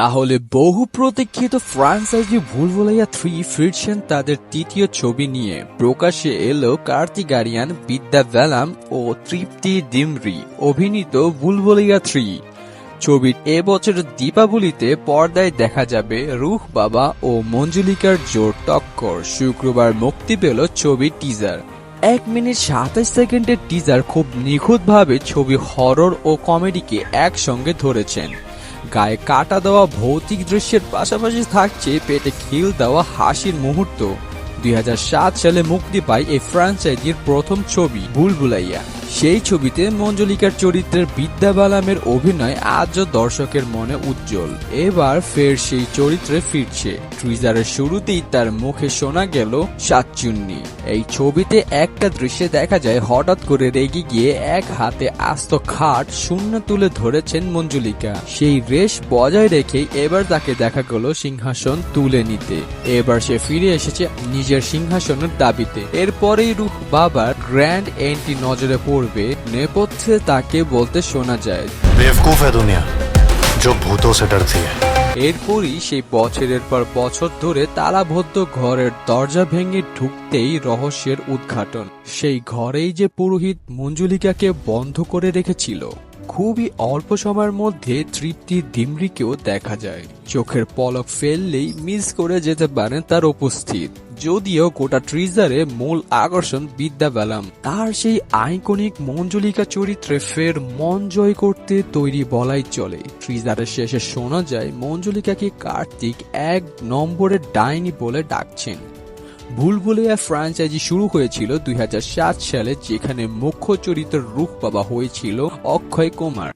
তাহলে বহু প্রতীক্ষিত ফ্রাঞ্চাইজি ভুলভুলাইয়া 3 ফিরছেন তাদের তৃতীয় ছবি নিয়ে। প্রকাশ্যে এলো কার্তিক আরিয়ান, বিদ্যা বালান ও তৃপ্তি ডিমরি অভিনীত ভুলভুলাইয়া 3। ছবির এবছরের দীপাবলিতে পর্দায় দেখা যাবে রুহ বাবা ও মঞ্জুলিকার জোর টক্কর। শুক্রবার মুক্তি পেল ছবির টিজার। 1 মিনিট 27 সেকেন্ডের টিজার খুব নিখুঁতভাবে ছবি হরর ও কমেডিকে একসঙ্গে ধরেছেন। গায়ে কাটা দেওয়া ভৌতিক দৃশ্যের পাশাপাশি থাকছে পেটে খিল দেওয়া হাসির মুহূর্ত। 2007 সালে মুক্তি পায় এই ফ্র্যাঞ্চাইজির প্রথম ছবি ভুলভুলাইয়া। সেই ছবিতে মঞ্জুলিকার চরিত্রের বিদ্যা বালামের অভিনয় আজও দর্শকের মনে উজ্জ্বল। এবার ফের সেই চরিত্রে ফিরছে। ট্রিজারের শুরুতেই তার মুখে শোনা গেল সাতচুন্নি। এই ছবিতে একটা দৃশ্যে দেখা যায় হঠাৎ করে রেগে গিয়ে এক হাতে আস্ত খাট শূন্য তুলে ধরেছেন মঞ্জুলিকা। সেই রেশ বজায় রেখেই এবার তাকে দেখা গেল সিংহাসন তুলে নিতে। এবার সে ফিরে এসেছে নিজের সিংহাসনের দাবিতে। এরপরেই রুহ বাবার গ্র্যান্ড এন্ট্রি নজরে পড়বে। নেপথ্যে তাকে বলতে শোনা যায়, बेवकूफ है दुनिया जो भूतों से डरती है। এরপরই সেই বছরের পর বছর ধরে তালাবদ্ধ ঘরের দরজা ভেঙে ঢুকতেই রহস্যের উদ্ঘাটন। সেই ঘরেই যে পুরোহিত মঞ্জুলিকাকে বন্ধ করে রেখেছিল। খুবই অল্প সময়ের মধ্যে তৃপ্তি ডিমরিকেও দেখা যায়। চোখের পলক ফেললেই মিস করে যেতে পারেন তার উপস্থিত। যদিও গোটা ট্রিজারে মূল আকর্ষণ বিদ্যা বালাম। তার সেই আইকনিক মঞ্জুলিকা চরিত্রে ফের মন জয় করতে তৈরি বলাই চলে। ট্রিজারের শেষে শোনা যায় মঞ্জুলিকাকে কার্তিক 1 নম্বরের ডাইনি বলে ডাকছেন। ভুলভুলাইয়া ফ্র্যাঞ্চাইজি শুরু হয়েছিল 2007 সালে, যেখানে মুখ্য চরিত্রের রুহ বাবা হয়েছিল অক্ষয় কুমার।